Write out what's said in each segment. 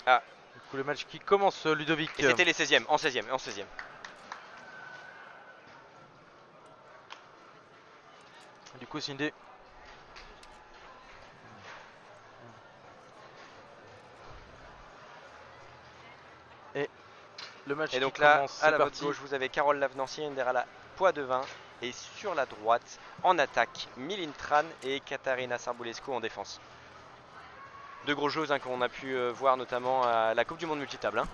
Ah. Du coup, le match qui commence, Ludovic. Et c'était les 16e, en 16e, en 16e. Du coup, Cindy. Et le match Et donc qui là, commence, à c'est la votre parti. gauche, vous avez Carole Lavnancier, Nderala Poitvin. Et sur la droite, en attaque, Milintran et Katarina Sarbulescu en défense. Deux gros joueuses hein, qu'on a pu voir notamment à la Coupe du Monde multitable. Hein,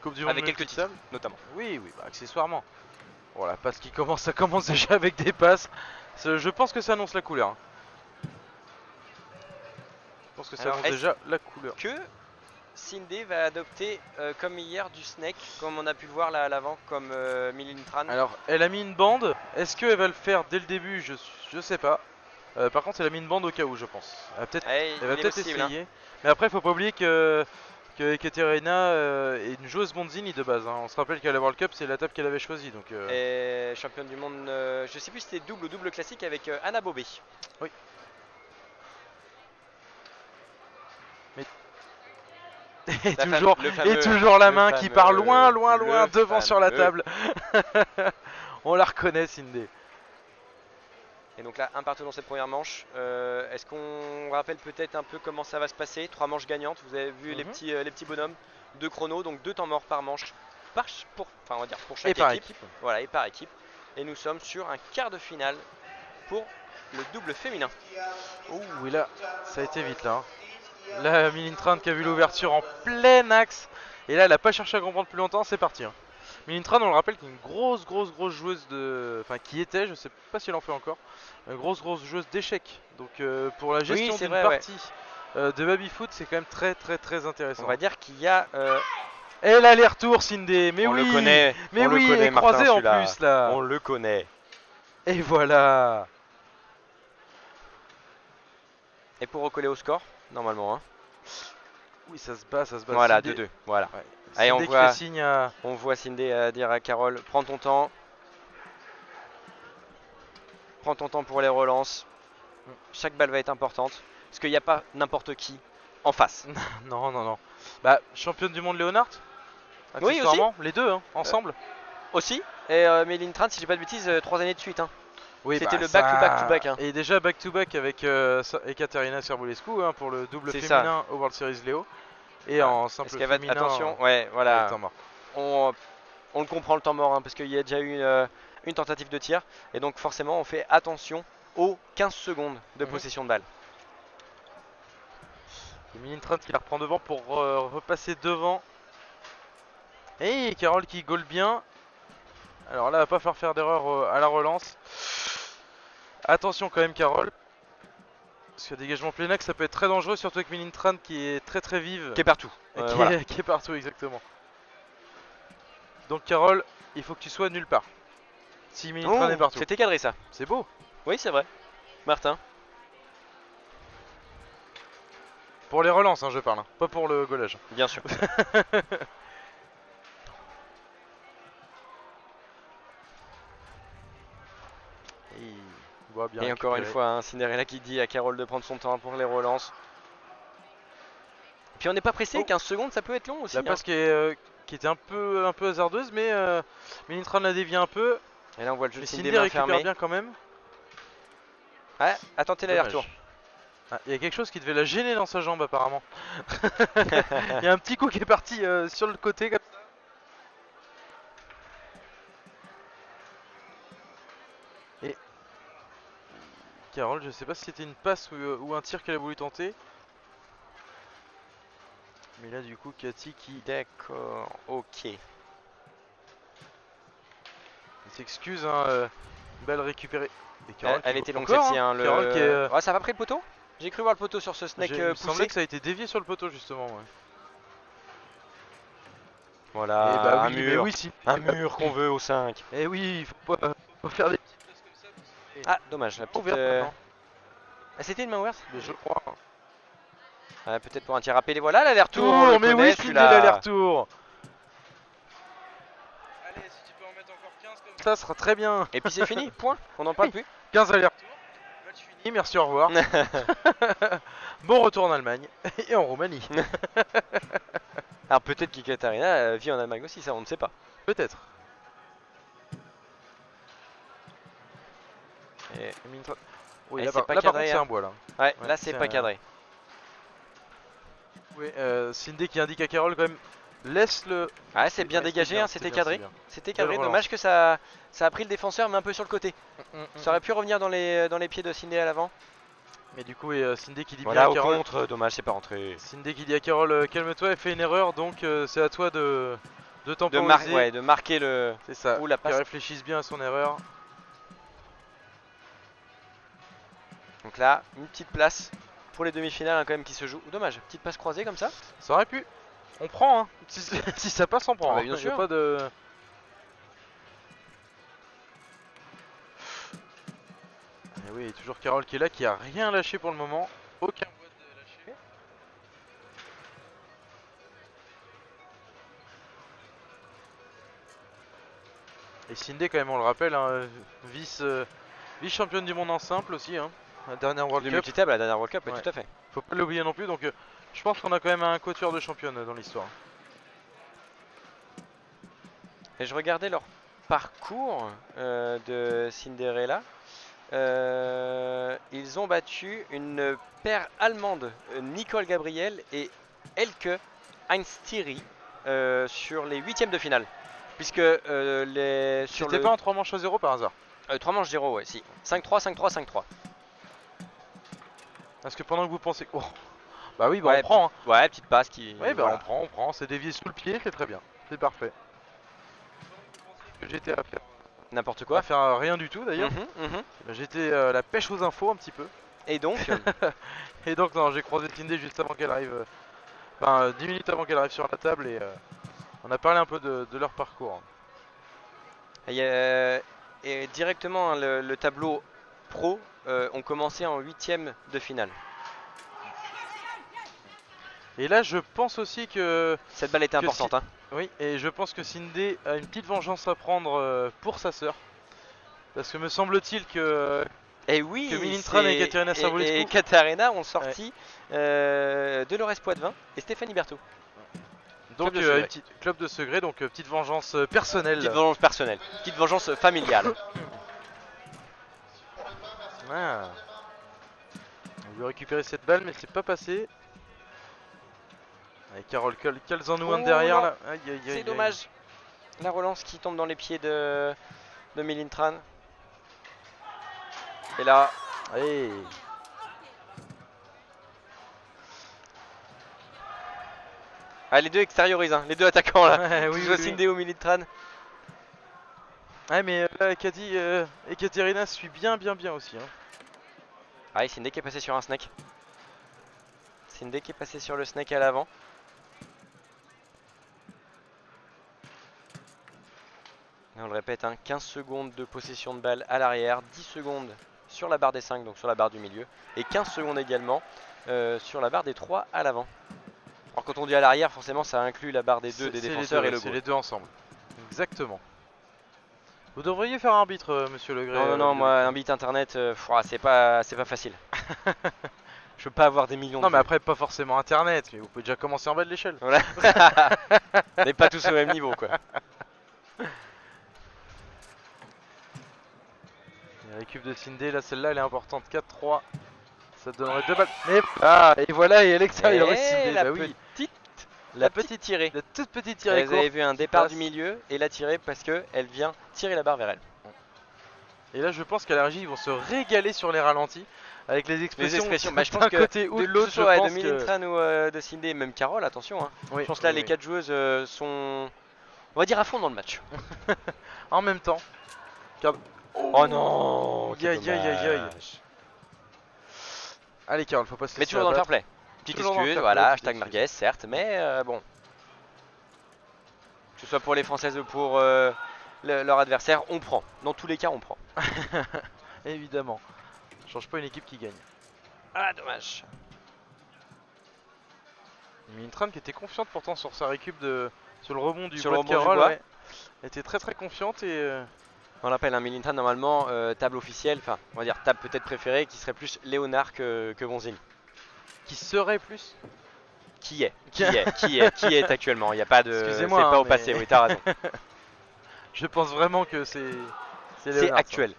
Coupe du monde avec quelques titres, multitable. notamment. Oui, bah, accessoirement. Voilà, passe qui commence, ça commence déjà avec des passes. Je pense que ça annonce la couleur. Je pense que ça Alors, annonce déjà la couleur. Que Cindy va adopter comme hier du snake, comme on a pu le voir là à l'avant, comme Milintran. Alors, elle a mis une bande. Est-ce qu'elle va le faire dès le début? Je sais pas. Par contre, elle a mis une bande au cas où, je pense. Elle va peut-être essayer. Mais après, faut pas oublier que Ekaterina est une joueuse Bonzini de base. On se rappelle qu'à la World Cup, c'est la table qu'elle avait choisie. Donc, Et championne du monde, je sais plus si c'était double ou double classique avec Anna Bobé. Oui. Et toujours la main qui part loin devant sur la table. On la reconnaît, Cindy. Et donc là, un partout dans cette première manche. Est-ce qu'on rappelle peut-être un peu comment ça va se passer? 3 manches gagnantes, vous avez vu les petits bonhommes. 2 chronos, donc 2 temps morts par manche. On va dire pour chaque équipe. Voilà, et par équipe. Et nous sommes sur un quart de finale pour le double féminin. Ouh, et là, ça a été vite là. Là, Milintran qui a vu l'ouverture en plein axe. Et là, elle a pas cherché à comprendre plus longtemps, c'est parti. Milintran, on le rappelle, qui est une grosse joueuse de. Enfin, qui était, je sais pas si elle en fait encore, une grosse joueuse d'échecs. Donc, pour la gestion d'une partie de baby-foot, c'est quand même très intéressant. On va dire qu'il y a. Et l'aller-retour, Cindy, mais on oui, le connaît, mais on oui, le connaît, et croisé Martin, en plus là. On le connaît. Et voilà. Et pour recoller au score, normalement. Hein. Oui, ça se bat. Voilà, 2-2. Voilà. Ouais. Allez, Cindy qui fait signe à... on voit Cindy dire à Carole, prends ton temps. Prends ton temps pour les relances. Chaque balle va être importante. Parce qu'il n'y a pas n'importe qui en face. non. Bah, championne du monde Léonard. Oui, aussi. Les deux, ensemble. Aussi. Et Milintran, si j'ai pas de bêtises, 3 années de suite. Hein. Oui, c'était le back-to-back. Hein. Et déjà back-to-back avec Ekaterina Sarbulescu pour le double féminin au World Series Léo. Et en simple féminin. Attention, ouais, voilà. Temps mort. On le comprend le temps mort, hein, parce qu'il y a déjà eu une tentative de tir. Et donc forcément, on fait attention aux 15 secondes de possession de balle. Milintran qui la reprend devant pour repasser devant. Et Carole qui goal bien. Alors là, elle va pas faire d'erreur à la relance. Attention quand même, Carole. Parce que dégagement plein axe, ça peut être très dangereux, surtout avec Milintran qui est très vive. Qui est partout. Qui est partout, exactement. Donc Carole, il faut que tu sois nulle part. Si Milintran est partout. C'était cadré ça. C'est beau. Oui, c'est vrai. Martin. Pour les relances, je parle. Pas pour le golage. Bien sûr. Bien et encore une fois, Cinderella qui dit à Carole de prendre son temps pour les relances. Puis on n'est pas pressé, 15 secondes ça peut être long aussi. La passe qui était un peu hasardeuse, mais Milintran la dévie un peu. Et là on voit le jeu de Cindy récupère bien quand même. Ouais, attendez l'aller-retour. Il y a quelque chose qui devait la gêner dans sa jambe apparemment. Il y a un petit coup qui est parti sur le côté comme ça. Et Carole, je sais pas si c'était une passe ou un tir qu'elle a voulu tenter. Mais là du coup Cathy qui... D'accord, ok. Il s'excuse, balle récupérée. Elle était longue celle-ci. Hein, ça va pris le poteau? J'ai cru voir le poteau sur ce snake poussé. Il me semblait que ça a été dévié sur le poteau justement. Ouais. Voilà, et bah, un mur, un mur qu'on veut au 5. Et oui, faut faire des petites passes comme ça. Ah, dommage, la petite... C'était une main ouverte? Je crois. Peut-être pour un tir rapide, et voilà l'aller-retour. Mais oui, c'est l'aller-retour. Allez, si tu peux en mettre encore 15 comme ça sera très bien. Et puis c'est fini, point, on n'en parle plus. 15 allers-retours, match fini, merci, au revoir. Bon retour en Allemagne et en Roumanie. Alors peut-être qu'Ekaterina vit en Allemagne aussi, ça on ne sait pas. Peut-être. Et... Oui, Et là, c'est par, pas là, par cadré, contre, c'est hein. un bois là. Ouais, Ouais, là c'est pas cadré. Oui, Cindy qui indique à Carole quand même. Laisse le. Ouais, c'est bien Ouais, dégagé, hein, c'était c'était bien, cadré. c'est bien. C'était Belle cadré, relance. dommage que ça a pris le défenseur mais un peu sur le côté. Ça aurait pu revenir dans les pieds de Cindy à l'avant. Mais du coup, Cindy qui dit bien Voilà, à au Carole. contre, dommage, c'est pas rentré. Cindy qui dit à Carole, calme-toi, elle fait une erreur, donc c'est à toi de temporiser. Ouais, de marquer le. C'est ça, Ouh, la qu'elle passe. réfléchisse bien à son erreur. Donc là, une petite place pour les demi-finales hein, quand même qui se jouent. Dommage, petite passe croisée comme ça. Ça aurait pu. On prend, hein. Si ça passe, on prend. Ah bah, hein. bien Y a sûr. pas de. Et oui, toujours Carole qui est là, qui a rien lâché pour le moment. Aucun boîte de lâcher. Et Cindy, quand même, on le rappelle, hein, vice-championne du monde en simple aussi, hein, la dernière World Le Cup. multitable, la dernière World Cup, oui, Ouais. tout à fait. Faut pas l'oublier non plus, donc je pense qu'on a quand même un quatuor de championne dans l'histoire. Et je regardais leur parcours de Cinderella. Ils ont battu une paire allemande, Nicole Gabriel et Elke Heinz-Thierry, sur les huitièmes de finale. Puisque sur C'était pas en 3 manches à 0 par hasard? 3 manches 0, ouais, si. 5-3, 5-3, 5-3. Parce que pendant que vous pensez. Oh. Bah oui, bah Ouais, on prend. Hein. Ouais, petite passe qui. Ouais, bah voilà. on prend. C'est dévié sous le pied, c'est très bien. C'est parfait. Que j'étais à faire. N'importe quoi. À faire rien du tout d'ailleurs. Mhm. J'étais la pêche aux infos un petit peu. Et donc, Et donc, non, j'ai croisé Cindy juste avant qu'elle arrive. Enfin, 10 minutes avant qu'elle arrive sur la table et on a parlé un peu de leur parcours. et directement hein, le tableau pro ont commencé en huitième de finale. Et là, je pense aussi que. Cette balle était importante. Hein. Oui, et je pense que Cindy a une petite vengeance à prendre pour sa sœur. Parce que me semble-t-il que. Et oui, que Milintran et Katerina Savulescu et Katarina ont sorti Dolores Poitvin et Stéphanie Berthaud. Donc, Club de Segré. club de Segré, donc petite vengeance personnelle. Petite vengeance personnelle, petite vengeance familiale. Ah. On veut récupérer cette balle, mais c'est pas passé. Avec Carole Calzano derrière non. là. Aïe, aïe, aïe, C'est aïe. dommage. La relance qui tombe dans les pieds de Milintran. Et là, Hey. ah, les deux extériorisent, hein, les deux attaquants là. Ouais, Que oui, ce soit oui, Cindy ou Milintran. Ouais, mais là, Cathy et Katerina suit bien aussi. Hein. Ah, et Cindy qui est passé sur un snake. Cindy qui est passé sur le snake à l'avant. Et on le répète, hein, 15 secondes de possession de balle à l'arrière, 10 secondes sur la barre des 5, donc sur la barre du milieu, et 15 secondes également sur la barre des 3 à l'avant. Alors quand on dit à l'arrière, forcément ça inclut la barre des 2 des défenseurs et le C'est goal. les deux ensemble. Exactement. Vous devriez faire arbitre, monsieur Legré. Non, moi un bit internet, c'est pas facile. Je peux pas avoir des millions de Non, mais vues. après, pas forcément internet, mais vous pouvez déjà commencer en bas de l'échelle. Voilà. On n'est pas tous au même niveau quoi. La récup de Cindy, là, celle-là, elle est importante. 4-3. Ça donnerait 2 balles. Mais et voilà, et à l'extérieur, Et Cindy. la Bah oui. la petite tirée. La toute petite tirée Vous avez courte vu un qui départ passe. du milieu et la tirée parce qu'elle vient tirer la barre vers elle. Et là, je pense qu'à la régie, ils vont se régaler sur les ralentis avec les expressions. Bah, je pense d'un que côté ou de l'autre, je de pense que... Milintran ou de Cindy, même Carole, attention. Hein. Oui, Je pense que là, oui, les oui. 4 joueuses sont, on va dire, à fond dans le match. En même temps. Oh non, Aïe, aïe, aïe, aïe, aïe. Allez, Carole, faut pas se Mais laisser toujours dans le fair abattre. play. Petite Toujours dans le excuse, fair voilà, play, hashtag petite merguez, certes, mais bon. Que ce soit pour les Françaises ou pour leur adversaire, on prend. Dans tous les cas, on prend. Évidemment. Change pas une équipe qui gagne. Ah, dommage. Milintran qui était confiante pourtant sur sa récup sur le rebond du Sur bois le de rebond du Carole. bois. Ouais. Elle était très confiante et... On l'appelle un Milintran normalement table officielle, enfin on va dire table peut-être préférée qui serait plus Léonard que Vonzini. qui serait plus. Qui est actuellement. Il n'y a pas de. C'est Excusez-moi, pas hein, au passé. Oui, t'as raison. Je pense vraiment que c'est C'est Leonard, ça. actuel.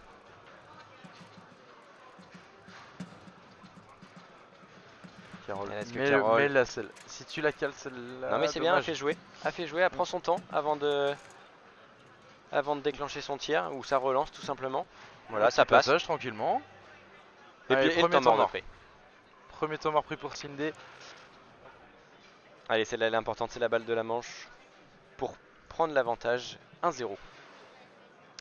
Carole. Est-ce que Mais, Carole- mais là, si tu la cales celle-là. Non mais c'est bien, elle dommage. fait jouer. Elle fait jouer, elle prend son temps avant de déclencher son tir ou sa relance tout simplement. Voilà, Un ça petit passe. passage tranquillement. Et Allez, puis et le premier temps temps mort mort. après. Premier temps mort pris pour Cindy. Allez, celle-là elle est importante, c'est la balle de la manche pour prendre l'avantage 1-0.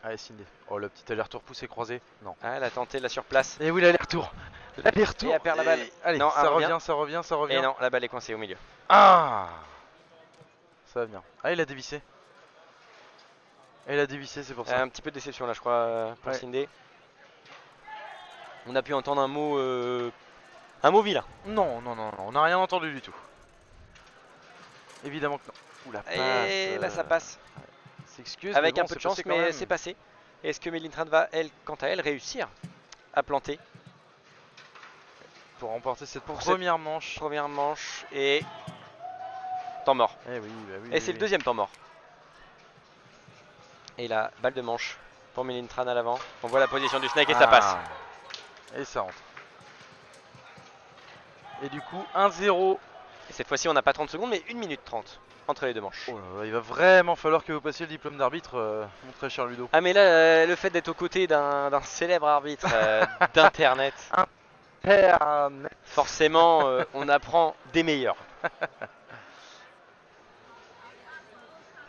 Allez, Cindy. Oh, le petit aller-retour poussé croisé. Non. Ah, elle a tenté la surplace. Et oui, l'aller-retour. L'aller-retour. Et elle perd la balle. Allez, Non, ça elle revient, ça revient, ça revient. Et non, la balle est coincée au milieu. Ah, ça va bien. Ah, il a dévissé. Et il a dévissé, c'est pour ça. Un petit peu de déception là je crois pour Ouais. Cindy. On a pu entendre un mot vilain. Non, non, non, non, on n'a rien entendu du tout. Évidemment que non. Ouh, la passe. Et là ça passe. S'excuse. Avec mais un bon, peu de c'est chance, passé quand mais même. c'est passé. Est-ce que Melintrand va, elle, quant à elle, réussir à planter Pour remporter cette Pour première manche. première manche et temps mort. Eh oui, bah oui. Et c'est le deuxième temps mort. Et la balle de manche pour Melintrand à l'avant. On voit la position du snake et ça passe. Et ça rentre. Et du coup, 1-0. Et cette fois-ci, on n'a pas 30 secondes, mais 1 minute 30 entre les deux manches. Oh là là, il va vraiment falloir que vous passiez le diplôme d'arbitre, mon très cher Ludo. Ah mais là, le fait d'être aux côtés d'un célèbre arbitre d'internet, forcément, on apprend des meilleurs.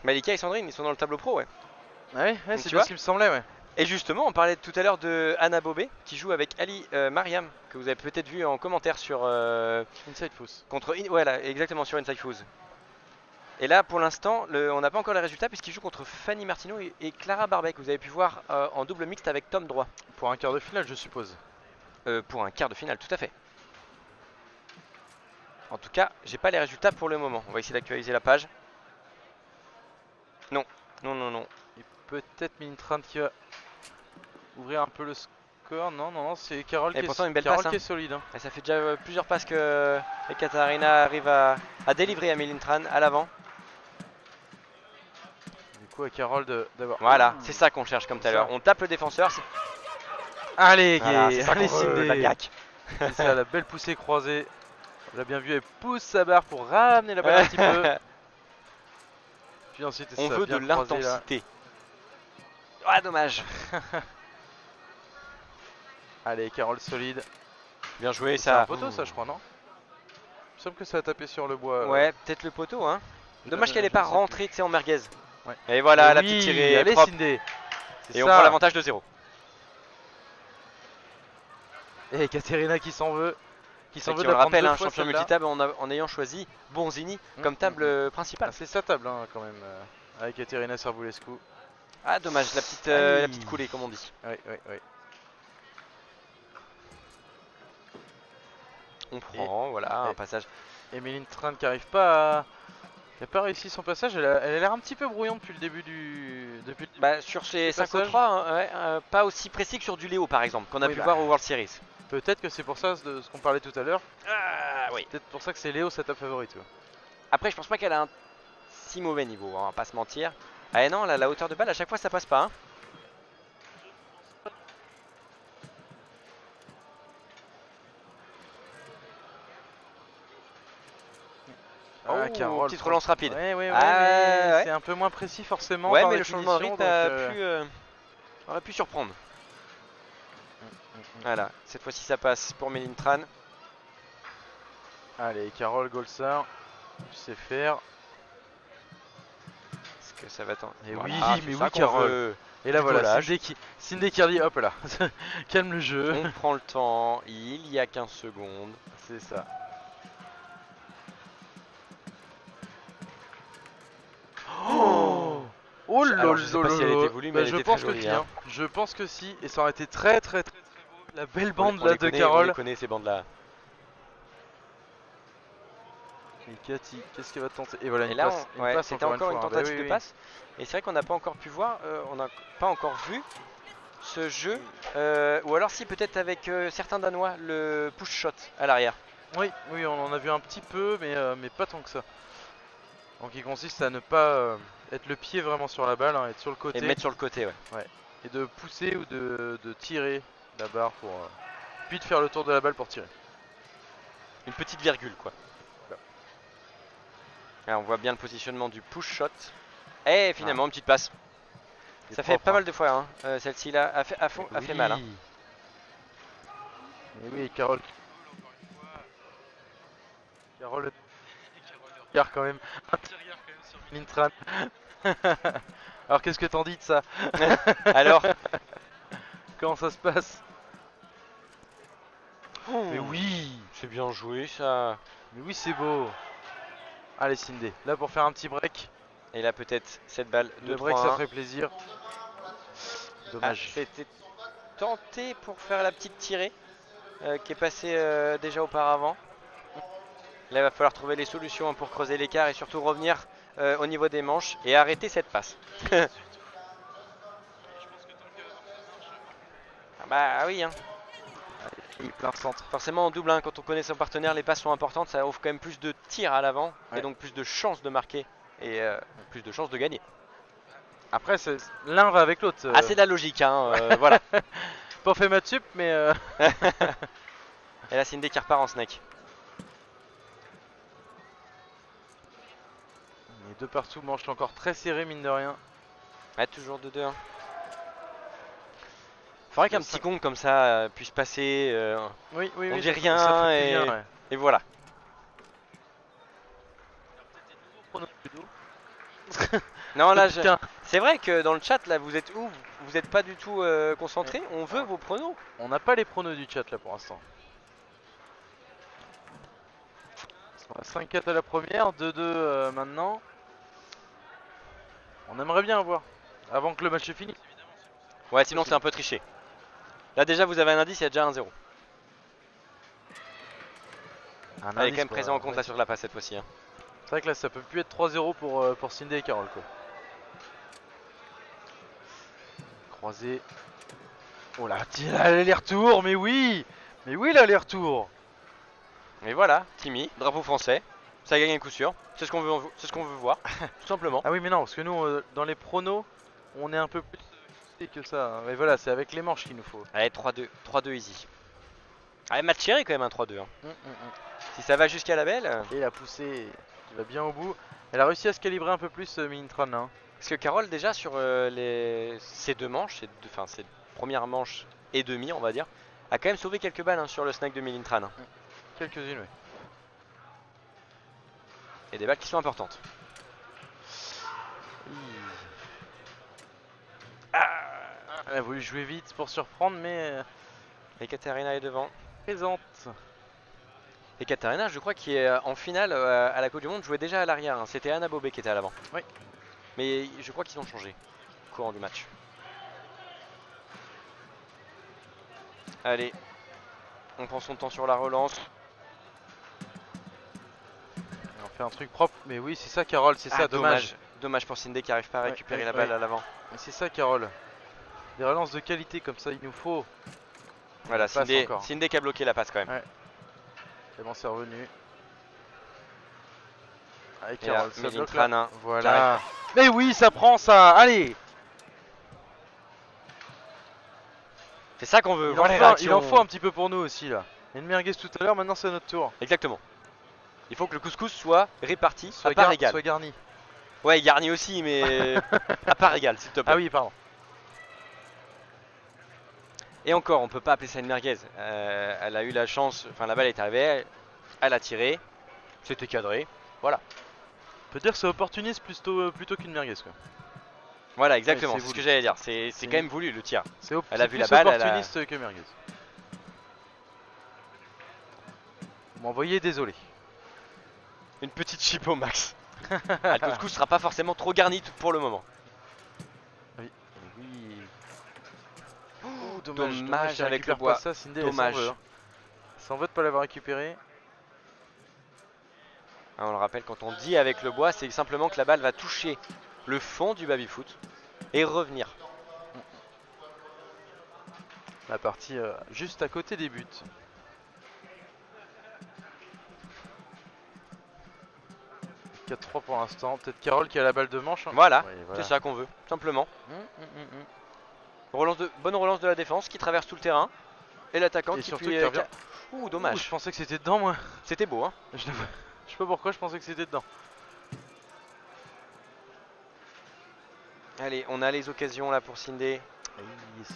Malika et Sandrine, ils sont dans le tableau pro, ouais. Ah oui, Donc, c'est tu bien vois ce qui me semblait, ouais. Et justement, on parlait tout à l'heure de Anna Bobé, qui joue avec Ali Mariam, que vous avez peut-être vu en commentaire sur Inside Foos. voilà, exactement sur Inside Foos. Et là, pour l'instant, on n'a pas encore les résultats puisqu'il joue contre Fanny Martineau et Clara Barbec. Vous avez pu voir en double mixte avec Tom Droit. Pour un quart de finale, je suppose. Pour un quart de finale, tout à fait. En tout cas, j'ai pas les résultats pour le moment. On va essayer d'actualiser la page. Non, non, non, non. Et peut-être Mintrand qui va ouvrir un peu le score. Non, non, non, c'est Carole, Et qui, pourtant, est, une belle Carole passe, qui est solide. Hein. Et ça fait déjà plusieurs passes que Ekaterina arrive à délivrer à Melintrand à l'avant. Du coup, à Carole d'avoir. Voilà, Ouh. c'est ça qu'on cherche comme tout à C'est l'heure. ça. On tape le défenseur. Allez, Voilà, Gay, c'est ça allez, qu'on veut, Cindy. la gaque. C'est ça, la belle poussée croisée. On l'a bien vu, elle pousse sa barre pour ramener la balle un petit peu. Puis ensuite, On ça veut de bien croisé, là. l'intensité. Ah, dommage. Allez, Carole solide. Bien joué, C'est un ça. poteau, ça, je crois, non? Il me semble que ça a tapé sur le bois. Ouais, peut-être le poteau, hein. Dommage qu'elle je n'est pas ne sais rentrée, tu sais, en merguez. Ouais. Et voilà, Et la oui, petite tirée allez, propre. Cindy. C'est Et on ça. prend l'avantage de 0. Et Katerina qui s'en veut. Qui s'en Qui, veut on le rappelle, un un champion multitable en ayant choisi Bonzini comme table principale. C'est sa table, hein, quand même. Avec Katerina Servulescu. Ah, dommage, la petite Aïe. coulée, comme on dit. Oui, oui, oui. On prend, voilà, un et- passage. Et Melintrand qui arrive pas à... Qui a pas réussi son passage. Elle a l'air un petit peu brouillante depuis le début du... Bah, sur ces Ce 5 au passage. 3, hein, ouais, pas aussi précis que sur du Léo, par exemple, qu'on a Oui, pu bah. voir au World Series. Peut-être que c'est pour ça, de ce qu'on parlait tout à l'heure. Ah, oui. Peut-être pour ça que c'est Léo sa table favorite. Ouais. Après, je pense pas qu'elle a un si mauvais niveau, hein, on va pas se mentir. Ah, et non, là, la hauteur de balle, à chaque fois, ça passe pas. Hein. Ah, Oh, Carole, petite relance rapide. Ouais, ouais, ouais, Ah, mais ouais. c'est un peu moins précis forcément. Ouais, par mais le changement de définition, rythme donc, aurait pu surprendre. Voilà, cette fois-ci ça passe pour Melintrand. Allez, Carole Golsar, tu sais faire. Est-ce que ça va t'en... Et Voilà, oui, c'est mais ça oui, qu'on Carole. veut. Et là Du voilà, collage. Cindy qui redit, hop là, calme le jeu. On prend le temps, il y a 15 secondes. C'est ça. Oh là Alors, je sais pas si elle là était là. voulue, mais Bah, elle je était pense très que jolie, si, hein. Je pense que si, et ça aurait été très très très beau. La belle bande On là les de connaît, on Carole. les connaît ces bandes là. Et Cathy, qu'est-ce qu'elle va tenter? Et voilà, Et une là, passe, ouais, passe c'était encore encore une fois, hein. tentative Bah oui, de oui. passe. Et c'est vrai qu'on n'a pas encore pu voir, on n'a pas encore vu ce jeu. Ou alors si peut-être avec certains Danois, le push shot à l'arrière. Oui, oui, on en a vu un petit peu, mais pas tant que ça. Donc il consiste à ne pas être le pied vraiment sur la balle, hein, être sur le côté. Et mettre sur le côté, ouais. Ouais. Et de pousser ou de tirer la barre pour... puis de faire le tour de la balle pour tirer. Une petite virgule, quoi. Là, on voit bien le positionnement du push shot. Et finalement, une petite passe. Ça fait pas mal de fois, hein. Celle-ci là a fait mal. Hein. Et oui, Carole. Carole regarde quand même intérieur quand même sur Milintran. Alors qu'est-ce que t'en dis de ça? Alors comment ça se passe? Mais oui, c'est bien joué ça. Mais oui, c'est beau. Allez Cindy, là pour faire un petit break. Et là peut-être cette balle de le break 3-1. ça ferait plaisir. Dommage. Ah, c'était tenté pour faire la petite tirée qui est passée déjà auparavant. Là il va falloir trouver les solutions hein, pour creuser l'écart et surtout revenir au niveau des manches et arrêter cette passe. Ah bah oui hein. Plein centre. Forcément en double, hein, quand on connaît son partenaire, les passes sont importantes, ça offre quand même plus de tirs à l'avant et donc plus de chances de marquer et plus de chances de gagner. Après, l'un va avec l'autre. Ah, c'est de la logique, hein, voilà. Pas fait maths sup, mais. Et là, c'est une qui repart en snake. Les deux partout, manche encore très serré, mine de rien. Ouais, toujours 2-2. Hein. Faudrait qu'un petit con comme ça puisse passer. Oui, on dit rien et voilà. Non là, c'est vrai que dans le chat là, vous êtes où? Vous êtes pas du tout concentré. On veut vos pronos. On n'a pas les pronos du chat là pour l'instant. 5-4 à la première, 2-2 maintenant. On aimerait bien avoir avant que le match finisse. Ouais, sinon c'est un peu triché. Là déjà vous avez un indice, il y a déjà 1-0. Elle est quand même présent en compte là sur la passe cette fois-ci. Hein. C'est vrai que là ça peut plus être 3-0 pour Cindy et Carole quoi. Croisé. Oh là, l'aller-retour, mais oui! Mais oui l'aller-retour! Et voilà, Timmy, drapeau français, ça gagne un coup sûr, c'est ce qu'on veut voir, tout simplement. Ah oui mais non, parce que nous dans les pronos, on est un peu plus que ça. Mais voilà, c'est avec les manches qu'il nous faut. Allez, 3-2 easy. Allez, match serré quand même un 3-2. Hein. Si ça va jusqu'à la belle. Et la poussée qui va bien au bout. Elle a réussi à se calibrer un peu plus Milintran là. Hein. Parce que Carole déjà sur ces deux manches, ces premières manches et demi on va dire, a quand même sauvé quelques balles hein, sur le snack de Milintran. Hein. Quelques-unes oui. Et des balles qui sont importantes. Elle a voulu jouer vite pour surprendre mais... Et Katarina est devant. Présente. Et Katarina je crois qui est en finale à la Coupe du Monde jouait déjà à l'arrière. Hein. C'était Anna Bobé qui était à l'avant. Oui. Mais je crois qu'ils ont changé au courant du match. Allez, on prend son temps sur la relance. On fait un truc propre, mais oui c'est ça Carole, c'est ça, dommage. Dommage pour Cindy qui n'arrive pas à récupérer la balle à l'avant. C'est ça Carole. Des relances de qualité comme ça il nous faut. Voilà, Cindy qui a bloqué la passe quand même. Ouais. C'est bon, c'est revenu. Allez Carole, ça bloque là. Voilà. Mais oui ça prend ça, allez. C'est ça qu'on veut. Il en faut un petit peu pour nous aussi là. Il y a une merguez tout à l'heure, maintenant c'est à notre tour. Exactement. Il faut que le couscous soit réparti à part égale. Soit garni. Ouais, garni aussi, mais à part égale, s'il te plaît. Ah oui, pardon. Et encore, on peut pas appeler ça une merguez. Elle a eu la chance, enfin la balle est arrivée, elle a tiré, c'était cadré, voilà. On peut dire que c'est opportuniste plutôt qu'une merguez quoi. Voilà, exactement, c'est ce que j'allais dire. C'est quand même voulu le tir. Elle a vu la balle. C'est opportuniste que merguez. Vous m'envoyez désolé. Une petite chip au max. Le couscous sera pas forcément trop garni pour le moment. Oui. Oh, dommage avec le bois. Ça, Cindy, dommage. S'en veut de pas l'avoir récupéré. Ah, on le rappelle, quand on dit avec le bois, c'est simplement que la balle va toucher le fond du baby-foot et revenir. La partie juste à côté des buts. 4-3 pour l'instant. Peut-être Carole qui a la balle de manche. Hein. Voilà, Ouais, c'est ça qu'on veut, simplement. Hum. Bonne relance de la défense qui traverse tout le terrain. Et l'attaquant Et qui surtout puis... qui revient. Ouh, Ouh, dommage. je pensais que c'était dedans moi. C'était beau, hein. Je sais pas pourquoi je pensais que c'était dedans. Allez, on a les occasions là pour Sindé.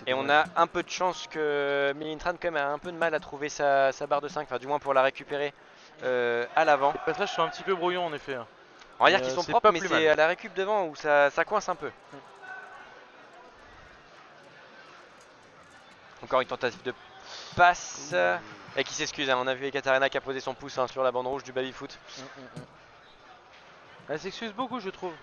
Et on dommage. a un peu de chance que Milintran quand même a un peu de mal à trouver sa barre de 5, enfin du moins pour la récupérer à l'avant. Les passages sont un petit peu brouillons en effet. Hein. On va dire qu'ils sont c'est propres, pas mais plus c'est mal. à la récup devant où ça coince un peu. Encore une tentative de passe. Et qui s'excuse, hein. On a vu Ekaterina qui a posé son pouce hein, sur la bande rouge du baby-foot. Elle s'excuse beaucoup je trouve.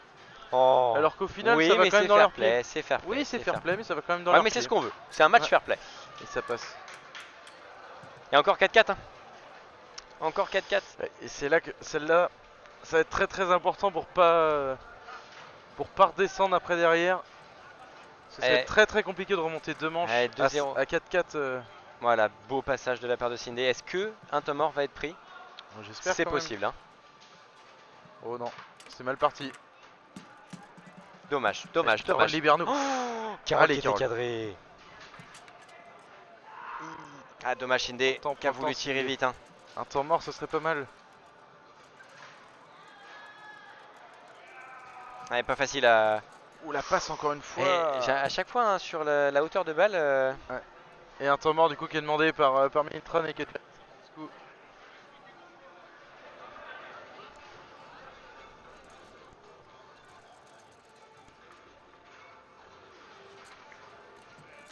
Oh. Alors qu'au final oui, ça va mais quand même dans leur play. c'est fair play. Oui c'est fair play mais ça va quand même dans ouais, leur mais play. c'est ce qu'on veut. C'est un match fair play. Et ça passe. Et encore 4-4. Hein. Encore 4-4. Et c'est là que celle-là, ça va être très très important pour pas redescendre après derrière. Parce que ça va être très très compliqué de remonter deux manches à 4-4. Voilà, beau passage de la part de Sindé. Est-ce que un temps mort va être pris? J'espère. C'est possible. Hein. Oh non, c'est mal parti. Dommage. Libère-nous. Oh, Carole qui était cadré. Ah dommage Sindé qui a voulu tirer vite. Hein. Un temps mort ce serait pas mal. Ouais, pas facile à... Ouh la passe encore une fois. Et à chaque fois hein, sur la hauteur de balle... Ouais. Et un temps mort du coup qui est demandé par Milintran et qui est...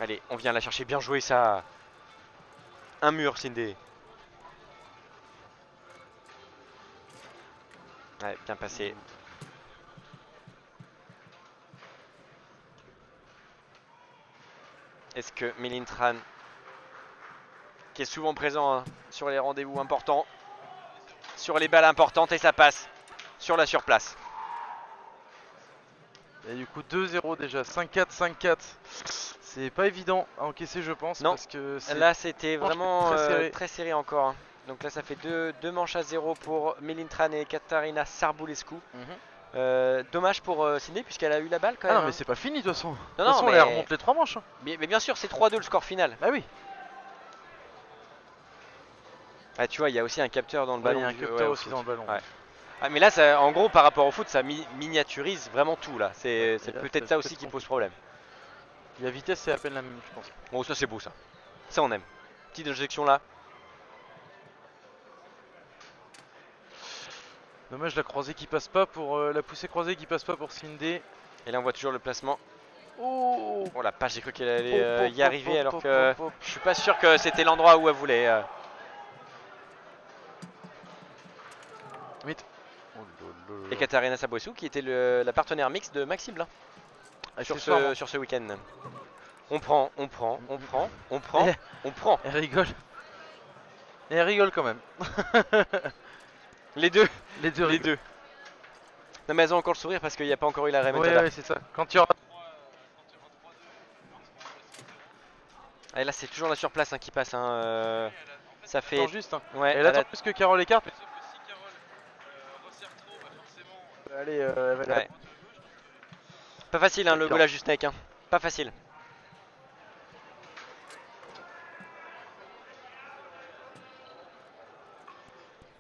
Allez, on vient la chercher, bien joué ça. Un mur, Sindé. Ouais, bien passé. Est-ce que Milintran, qui est souvent présent hein, sur les rendez-vous importants, sur les balles importantes, et ça passe sur la surplace. Et du coup 2-0 déjà, 5-4, 5-4. C'est pas évident à encaisser je pense. Non, parce que là c'était vraiment très serré encore. Hein. Donc là ça fait deux manches à 0 pour Milintran et Katarina Sarbulescu. Dommage pour Sindé puisqu'elle a eu la balle quand même. Ah non mais c'est pas fini de toute façon. Non, De toute façon mais... elle remonte les 3 manches. Hein. Mais bien sûr c'est 3-2 le score final. Ah oui. Ah tu vois il y a aussi un capteur dans le ballon. Il y a un capteur aussi dans le ballon. Ouais. Ah, mais là ça, en gros par rapport au foot ça miniaturise vraiment tout là. C'est peut-être ça aussi qui pose problème. La vitesse c'est à peine la même je pense. Bon ça c'est beau ça. Ça on aime. Petite injection là. Dommage la croisée qui passe pas pour la poussée croisée qui passe pas pour Sindé. Et là on voit toujours le placement. Oh la passe j'ai cru qu'elle allait y arriver alors que je suis pas sûr que c'était l'endroit où elle voulait. Vite. Et Katarina Sarbulescu qui était la partenaire mixte de Maxime Blin sur ce week-end. On prend. Elle rigole. Et elle rigole quand même. Les deux. Les deux. Non mais elles ont encore le sourire parce qu'il n'y a pas encore eu la remontada. Ouais, c'est ça. Quand il y aura... Et là c'est toujours la surplace hein, qui passe. Hein, ça fait... juste. Hein. Ouais, elle attend plus que Carole écarte. Mais sauf que si Carole resserre trop, forcément... Allez, elle va Pas facile hein, le goal à Justec. Hein. Pas facile.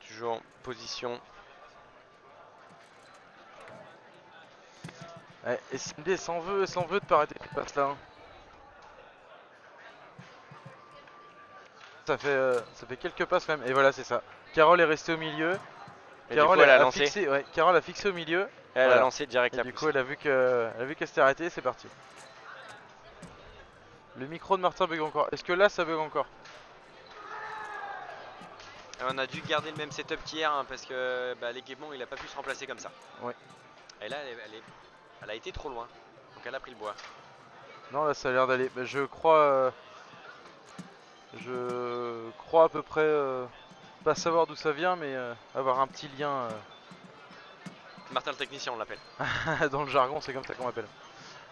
Toujours en position. Ouais, et Sindé s'en veut de pas arrêter cette passe là. Hein. Ça fait quelques passes quand même. Et voilà c'est ça. Carole est restée au milieu. Et Carole du coup, elle a lancé. Carole a fixé au milieu. Et elle a lancé direct la pousse. Du coup elle a vu qu'elle s'était arrêtée et c'est parti. Le micro de Martin bug encore. Est-ce que là ça bug encore? On a dû garder le même setup qu'hier hein, parce que l'équipement il a pas pu se remplacer comme ça. Ouais. Et là elle a été trop loin. Donc elle a pris le bois. Non là ça a l'air d'aller. Je crois à peu près pas savoir d'où ça vient mais avoir un petit lien. Martin le technicien on l'appelle. Dans le jargon c'est comme ça qu'on m'appelle.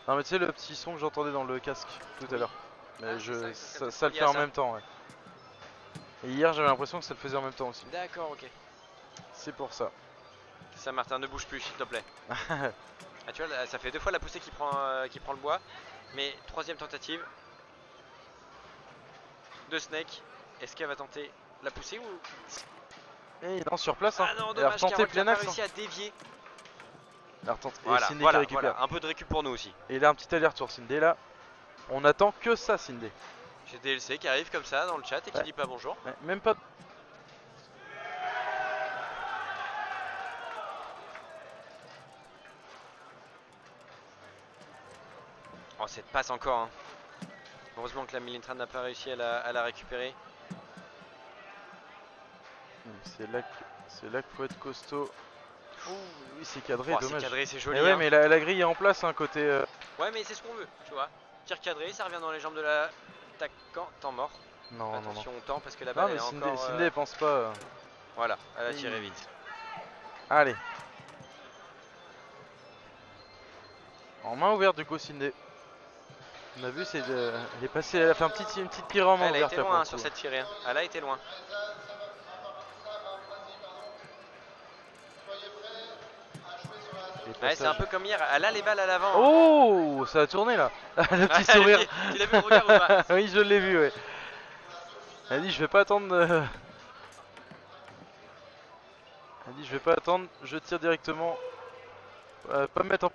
Non mais tu sais le petit son que j'entendais dans le casque tout à l'heure. Mais ça le fait en même temps ouais. Et hier j'avais l'impression que ça le faisait en même temps aussi. D'accord ok. C'est pour ça. C'est ça Martin, ne bouge plus s'il te plaît. Ah, tu vois, là, ça fait 2 fois la poussée qui prend le bois. Mais 3ème tentative. De Snake. Est-ce qu'elle va tenter la poussée ou... Et non, sur place, hein. Ah non, Elle a dommage, retenté Carole qui a plein pas axe. réussi à dévier. Elle a retenté. Voilà, et Cindy voilà, qui récupère. voilà, un peu de récup pour nous aussi. Et il a un petit aller-retour, Cindy là. On attend que ça, Cindy. J'ai DLC qui arrive comme ça dans le chat et qui dit pas bonjour. Ouais, même pas. Oh, cette passe encore. Hein. Heureusement que la Milintran n'a pas réussi à la récupérer. C'est là qu'il faut être costaud. Ouh, oui, c'est cadré, Oh, dommage. c'est cadré, c'est joli. Et ouais, hein. mais la grille est en place, hein, côté. Ouais, mais c'est ce qu'on veut, tu vois. Tir cadré, ça revient dans les jambes de l'attaquant. Temps mort. Non, Attention au temps parce que la non, balle mais est Cindy, encore. Cindy, elle pense pas. Voilà, elle a tiré vite. Allez. En main ouverte, du coup, Cindy. On a vu, elle est passée, elle a fait une petite tirée en main Elle a ouverte. été là, loin pour sur le coup. cette tirée. Elle a été loin. Ouais, c'est un peu comme hier. Elle a les balles à l'avant. Hein. Oh, ça a tourné là. Le petit sourire. Tu l'as vu le regard ou pas? Oui, je l'ai vu, ouais. Elle dit, je vais pas attendre. Elle dit, je vais pas attendre, je tire directement. Pas me mettre en.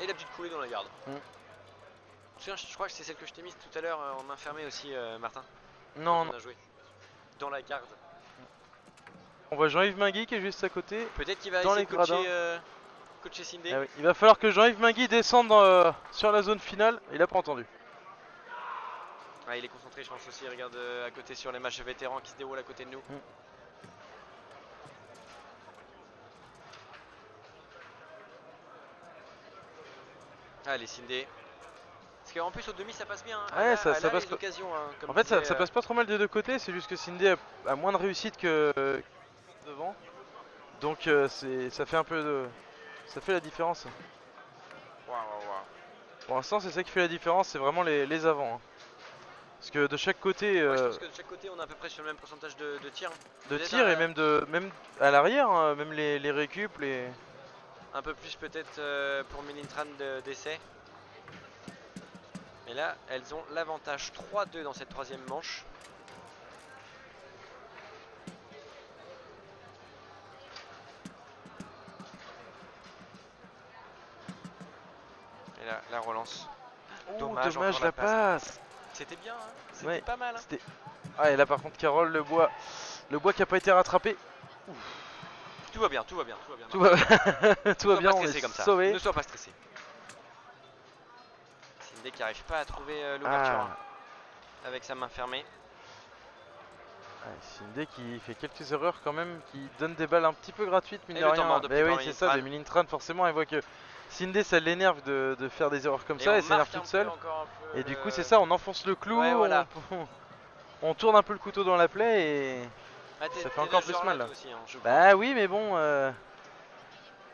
Et la petite coulée dans la garde. Mm. Tiens, je crois que c'est celle que je t'ai mise tout à l'heure en main fermée aussi, Martin. Non, On non. a joué. Dans la garde. On voit Jean-Yves Mingui qui est juste à côté. Peut-être qu'il va Dans essayer de les gradins. coacher Cindy. Ah oui, il va falloir que Jean-Yves Mingui descende sur la zone finale. Il a pas entendu. Ah, il est concentré, je pense aussi. Il regarde à côté sur les matchs vétérans qui se déroulent à côté de nous. Allez, Cindy. Parce qu'en plus, au demi, ça passe bien. Hein. Ouais, ça elle a passe les pas. occasions, hein, comme En fait, disait, ça passe pas trop mal des deux côtés. C'est juste que Cindy a moins de réussite que devant. Donc, ça fait un peu de. Ça fait la différence. Waouh, waouh, waouh. Pour l'instant, c'est ça qui fait la différence. C'est vraiment les avants. Hein. Parce que de chaque côté. Ouais, je pense que de chaque côté, on est à peu près sur le même pourcentage de tir. De tir et même à l'arrière, hein, même les récup, Un peu plus peut-être pour Milintran d'essai. Mais là, elles ont l'avantage 3-2 dans cette 3ème manche. Et là, la relance. Dommage encore la passe. C'était bien, hein. C'était Ouais, pas mal. Hein. Ah, et là par contre, Carole, le bois qui a pas été rattrapé. Tout va bien, tout va bien, tout va bien. Tout va, tout va bien, on est comme ça. sauvé. Ne sois pas stressé. Cindy qui arrive pas à trouver l'ouverture hein, avec sa main fermée. Cindy qui fait quelques erreurs quand même, qui donne des balles un petit peu gratuites, mine Et de le temps rien. mort de Mais oui, Pepper c'est ça, de Milintran, forcément, elle voit que Cindy, ça l'énerve de faire des erreurs comme ça, elle s'énerve toute seule. Et du coup, c'est ça, on enfonce le clou, ouais, voilà. on tourne un peu le couteau dans la plaie et ça fait encore plus mal. Là. Aussi, hein, bah oui, mais bon,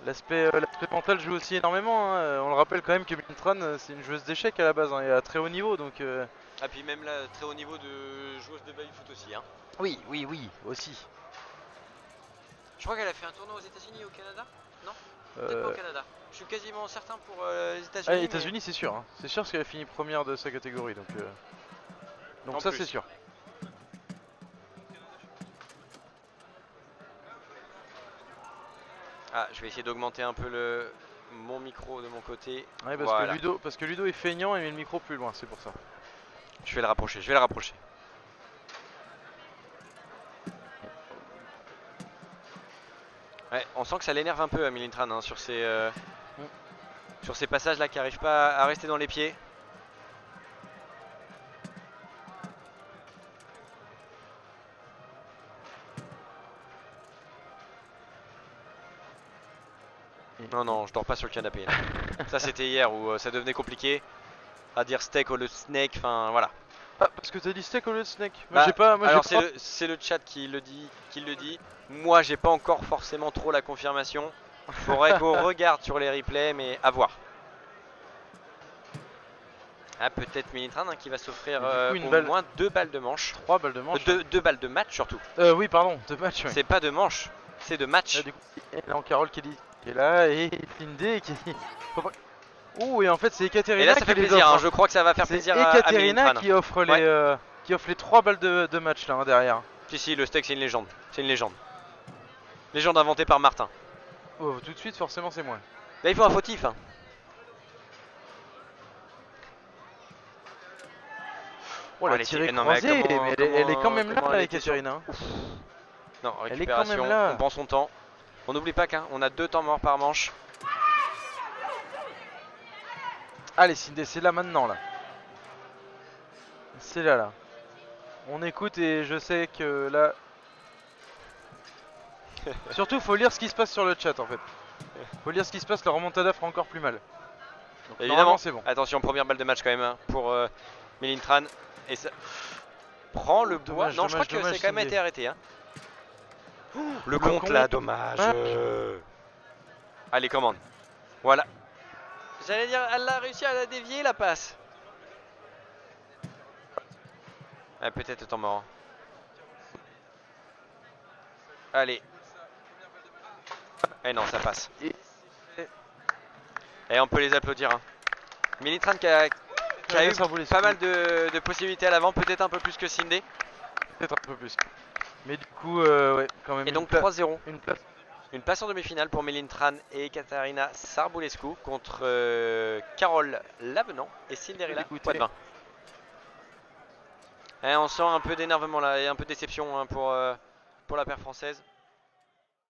l'aspect mental joue aussi énormément. Hein. On le rappelle quand même que Milintran, c'est une joueuse d'échecs à la base, hein, et à très haut niveau, donc. Ah puis même là, très haut niveau de joueuse de baby-foot aussi. Hein. Oui, aussi. Je crois qu'elle a fait un tournoi aux États-Unis, au Canada. Non, peut-être pas au Canada. Je suis quasiment certain pour les États-Unis. Ah, les États-Unis, c'est sûr. Hein. C'est sûr parce qu'elle a fini première de sa catégorie, donc ça c'est sûr. Ah, je vais essayer d'augmenter un peu mon micro de mon côté. Ouais, voilà. parce que Ludo est feignant et met le micro plus loin, c'est pour ça. Je vais le rapprocher, je vais le rapprocher. Ouais, on sent que ça l'énerve un peu à Milintran hein, sur ces passages là qui n'arrivent pas à rester dans les pieds. Non, je dors pas sur le canapé. Ça c'était hier où ça devenait compliqué à dire steak au lieu de snake, enfin voilà. Ah, parce que t'as dit steak au lieu de snake. Moi, alors c'est le chat qui le dit. Moi j'ai pas encore forcément trop la confirmation. Faudrait qu'on regarde sur les replays, mais à voir. Ah, peut-être Milintran hein, qui va s'offrir au moins 2 balles de manche. 3 balles de manche. 2 balles de match surtout. Oui, pardon, de match. Ouais. C'est pas de manche. c'est de match. Là, du coup, il y a Carole qui est là et Cindy qui. Ouh, et en fait, c'est Ekaterina Et là, ça qui fait les plaisir, offre. hein. Je crois que ça va faire C'est plaisir à Ekaterina Milintran. qui offre les 3 balles de match là derrière. Si, le steak, c'est une légende. C'est une légende. Légende inventée par Martin. Oh, tout de suite, forcément, c'est moins. Là, il faut un fautif. Hein. Oh, la elle est tirée non, mais croisée, comment- mais elle est quand même là, comment la elle était sur- Ekaterina. Non, Elle est quand même récupération, là. on prend son temps. On n'oublie pas qu'on a 2 temps morts par manche. Allez, Cindy, c'est là maintenant, là. C'est là. On écoute et je sais que là... Surtout, faut lire ce qui se passe sur le chat, en fait. Faut lire ce qui se passe, la remontada fera encore plus mal. Donc, Évidemment, c'est bon. Attention, première balle de match quand même hein, pour Milintran. Et ça prend le bois. Dommage, Non, je crois que c'est quand même Cindy. été arrêté. Hein. Le compte là, dommage. Allez, commande. Voilà. J'allais dire, elle a réussi à la dévier la passe. Ah, peut-être le temps mort. Allez. Eh non, ça passe. Et on peut les applaudir. Hein. Milintran qui a eu pas mal de possibilités à l'avant, peut-être un peu plus que Cindy. Peut-être un peu plus. Mais du coup, ouais, quand même. Et donc 3-0. Une place en demi-finale pour Milintran et Katarina Sarbulescu contre Carole Lavenant et Cinderella Poitvin. On sent un peu d'énervement là et un peu de déception hein, pour la paire française.